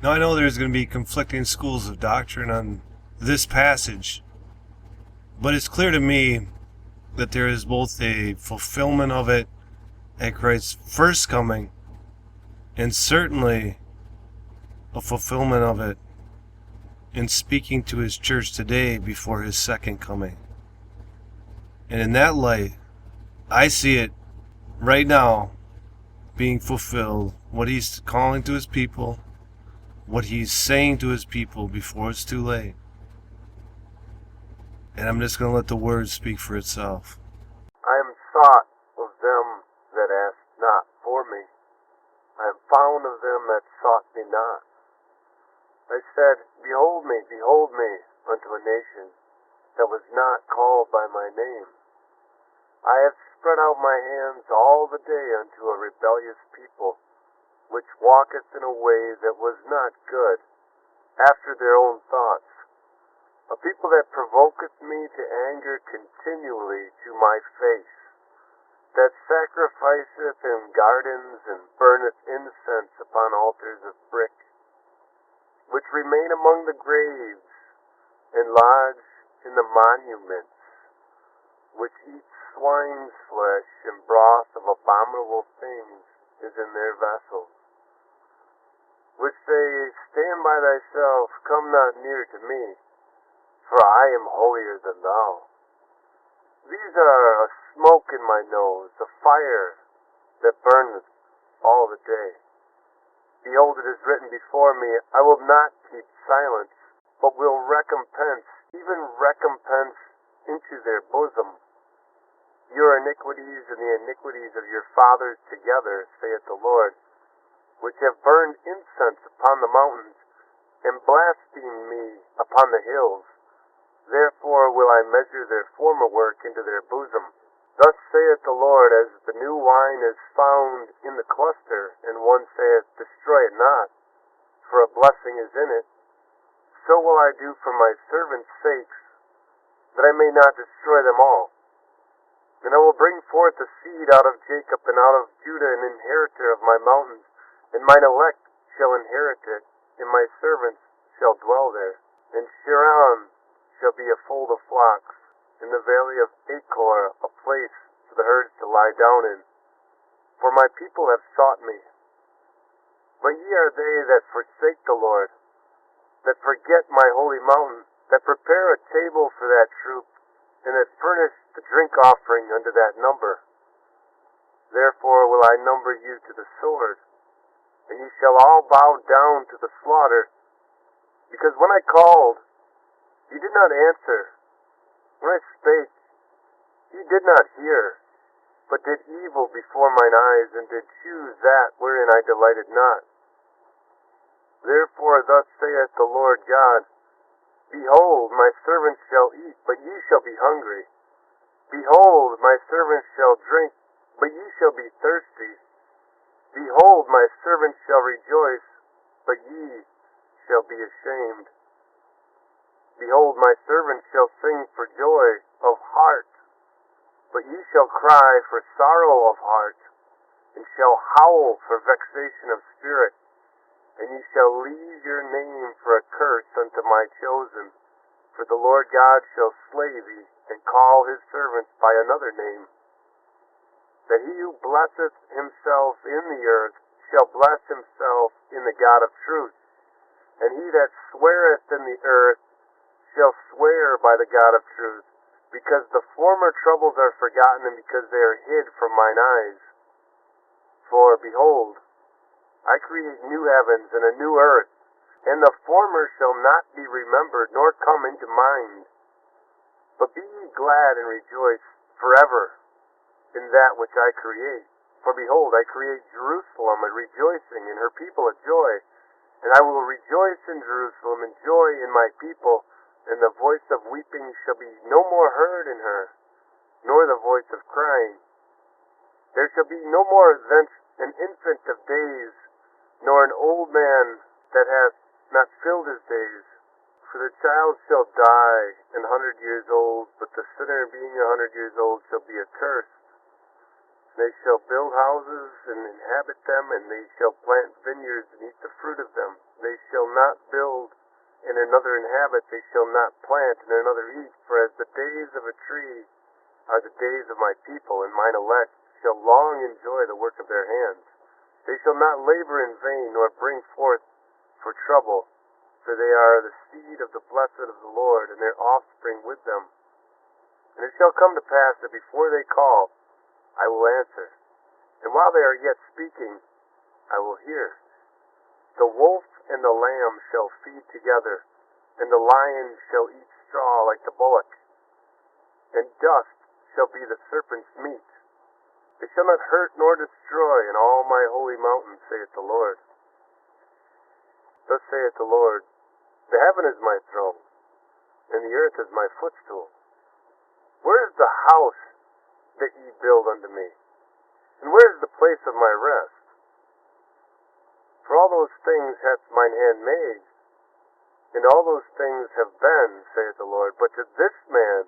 Now, I know there's going to be conflicting schools of doctrine on this passage, but it's clear to me that there is both a fulfillment of it at Christ's first coming and certainly a fulfillment of it in speaking to his church today before his second coming. And in that light, I see it right now being fulfilled, what he's calling to his people, what he's saying to his people before it's too late. And I'm just going to let the word speak for itself. I am sought of them that asked not for me. I am found of them that sought me not. I said, behold me, unto a nation that was not called by my name. I have spread out my hands all the day unto a rebellious people, which walketh in a way that was not good, after their own thoughts. A people that provoketh me to anger continually to my face, that sacrificeth in gardens and burneth incense upon altars of brick, which remain among the graves, and lodge in the monuments, which eat swine's flesh, and broth of abominable things is in their vessels, which say, stand by thyself, come not near to me, for I am holier than thou. These are a smoke in my nose, a fire that burneth all the day. Behold, it is written before me, I will not keep silence, but will recompense, even recompense into their bosom, your iniquities and the iniquities of your fathers together, saith the Lord, which have burned incense upon the mountains, and blasphemed me upon the hills. Therefore will I measure their former work into their bosom. Thus saith the Lord, as the new wine is found in the cluster, and one saith, destroy it not, for a blessing is in it, so will I do for my servants' sakes, that I may not destroy them all. And I will bring forth a seed out of Jacob and out of Judah, an inheritor of my mountains, and mine elect shall inherit it, and my servants shall dwell there. And Shiran shall be a fold of flocks, in the valley of Achor a place for the herds to lie down in. For my people have sought me. But ye are they that forsake the Lord, that forget my holy mountain, that prepare a table for that troop, and that furnish the drink offering unto that number. Therefore will I number you to the sword, and ye shall all bow down to the slaughter, because when I called, ye did not answer. When I spake, ye did not hear, but did evil before mine eyes, and did choose that wherein I delighted not. Therefore thus saith the Lord God, behold, my servants shall eat, but ye shall be hungry. Behold, my servants shall drink, but ye shall be thirsty. Behold, my servants shall rejoice, but ye shall be ashamed. Behold, my servants shall sing for joy of heart, but ye shall cry for sorrow of heart, and shall howl for vexation of spirit, and ye shall leave your name for a curse unto my chosen. For the Lord God shall slay thee, and call his servants by another name. That he who blesseth himself in the earth shall bless himself in the God of truth, and he that sweareth in the earth shall swear by the God of truth, because the former troubles are forgotten, and because they are hid from mine eyes. For, behold, I create new heavens and a new earth, and the former shall not be remembered, nor come into mind. But be ye glad and rejoice forever in that which I create. For behold, I create Jerusalem a rejoicing, and her people a joy. And I will rejoice in Jerusalem, and joy in my people, and the voice of weeping shall be no more heard in her, nor the voice of crying. There shall be no more thence an infant of days, nor an old man that hath not filled his days. For the child shall die 100 years old, but the sinner being 100 years old shall be accursed. They shall build houses and inhabit them, and they shall plant vineyards and eat the fruit of them. They shall not build, and another inhabit, they shall not plant, and another eat. For as the days of a tree are the days of my people, and mine elect shall long enjoy the work of their hands. They shall not labor in vain, nor bring forth for trouble, for they are the seed of the blessed of the Lord, and their offspring with them. And it shall come to pass that before they call, I will answer, and while they are yet speaking, I will hear. The wolf and the lamb shall feed together, and the lion shall eat straw like the bullock, and dust shall be the serpent's meat. They shall not hurt nor destroy in all my holy mountain, saith the Lord. Thus saith the Lord, the heaven is my throne, and the earth is my footstool. Where is the house that ye build unto me? And where is the place of my rest? For all those things hath mine hand made, and all those things have been, saith the Lord. But to this man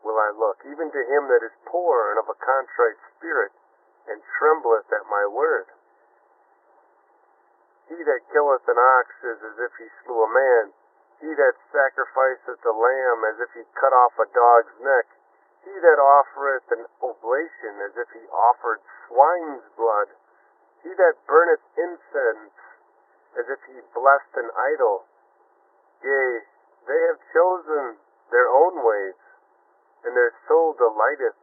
will I look, even to him that is poor and of a contrite spirit, and trembleth at my word. He that killeth an ox is as if he slew a man. He that sacrificeth a lamb as if he cut off a dog's neck. He that offereth an oblation as if he offered swine's blood. He that burneth incense as if he blessed an idol. Yea, they have chosen their own ways, and their soul delighteth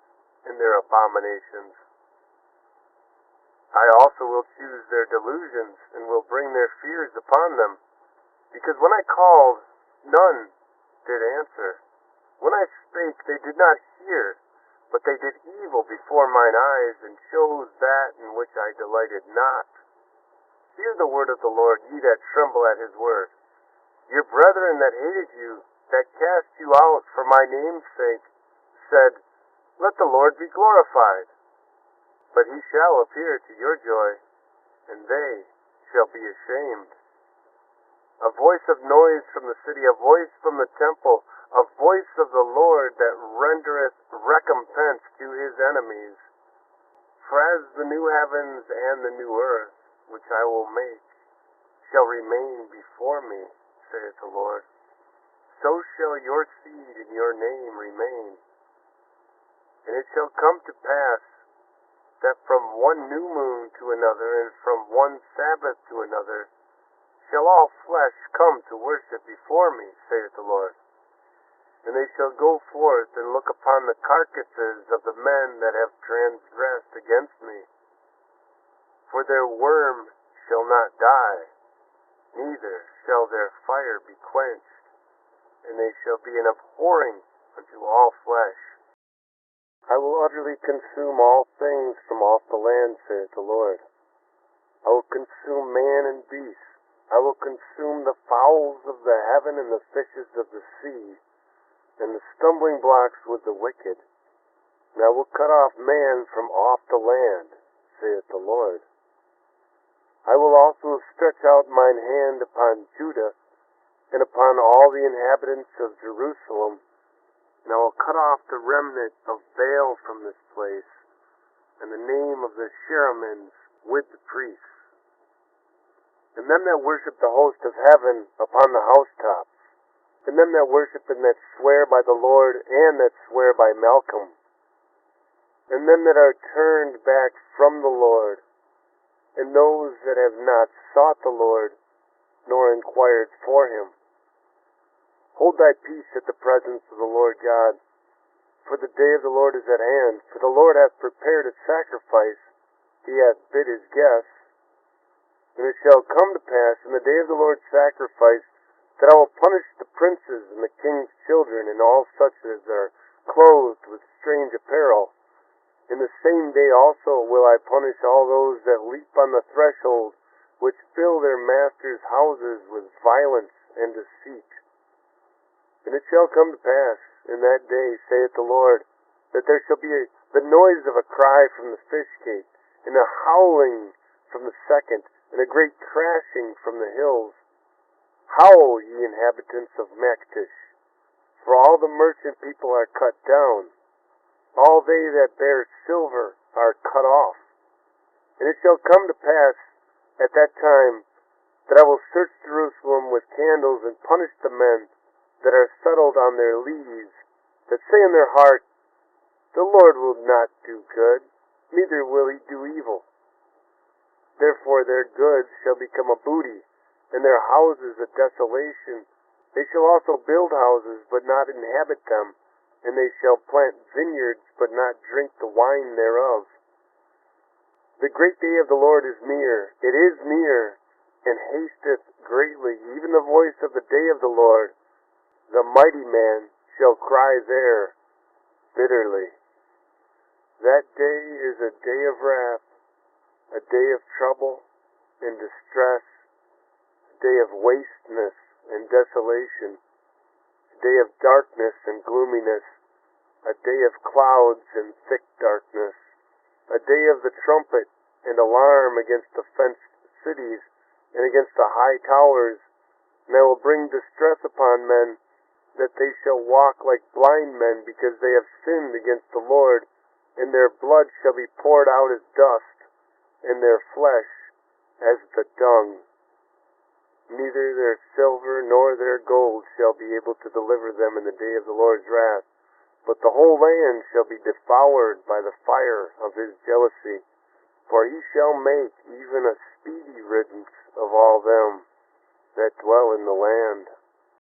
in their abominations. I also will choose their delusions, and will bring their fears upon them. Because when I called, none did answer. When I spake, they did not hear, but they did evil before mine eyes, and chose that in which I delighted not. Hear the word of the Lord, ye that tremble at his word. Your brethren that hated you, that cast you out for my name's sake, said, let the Lord be glorified. But he shall appear to your joy, and they shall be ashamed. A voice of noise from the city, a voice from the temple, a voice of the Lord that rendereth recompense to his enemies. For as the new heavens and the new earth, which I will make, shall remain before me, saith the Lord, so shall your seed and your name remain. And it shall come to pass that from one new moon to another, and from one Sabbath to another, shall all flesh come to worship before me, saith the Lord. And they shall go forth and look upon the carcasses of the men that have transgressed against me. For their worm shall not die, neither shall their fire be quenched, and they shall be an abhorring unto all flesh. I will utterly consume all things from off the land, saith the Lord. I will consume man and beast. I will consume the fowls of the heaven and the fishes of the sea, and the stumbling blocks with the wicked. And I will cut off man from off the land, saith the Lord. I will also stretch out mine hand upon Judah, and upon all the inhabitants of Jerusalem, and I will cut off the remnant of Baal from this place, and the name of the Cherubims with the priests, and them that worship the host of heaven upon the housetops, and them that worship and that swear by the Lord, and that swear by Malcolm, and them that are turned back from the Lord, and those that have not sought the Lord, nor inquired for him. Hold thy peace at the presence of the Lord God, for the day of the Lord is at hand. For the Lord hath prepared a sacrifice, he hath bid his guests. And it shall come to pass in the day of the Lord's sacrifice, that I will punish the princes and the king's children, and all such as are clothed with strange apparel. In the same day also will I punish all those that leap on the threshold, which fill their masters' houses with violence and deceit. And it shall come to pass in that day, saith the Lord, that there shall be the noise of a cry from the fish gate, and a howling from the second, and a great crashing from the hills. Howl, ye inhabitants of Maktish, for all the merchant people are cut down. All they that bear silver are cut off. And it shall come to pass at that time that I will search Jerusalem with candles, and punish the men that are settled on their lees, that say in their heart, The Lord will not do good, neither will he do evil. Therefore their goods shall become a booty, and their houses a desolation. They shall also build houses, but not inhabit them, and they shall plant vineyards, but not drink the wine thereof. The great day of the Lord is near, it is near, and hasteth greatly, even the voice of the day of the Lord. The mighty man shall cry there bitterly. That day is a day of wrath, a day of trouble and distress, a day of wasteness and desolation, a day of darkness and gloominess, a day of clouds and thick darkness, a day of the trumpet and alarm against the fenced cities and against the high towers. And I will bring distress upon men, that they shall walk like blind men, because they have sinned against the Lord, and their blood shall be poured out as dust, and their flesh as the dung. Neither their silver nor their gold shall be able to deliver them in the day of the Lord's wrath, but the whole land shall be devoured by the fire of his jealousy. For he shall make even a speedy riddance of all them that dwell in the land.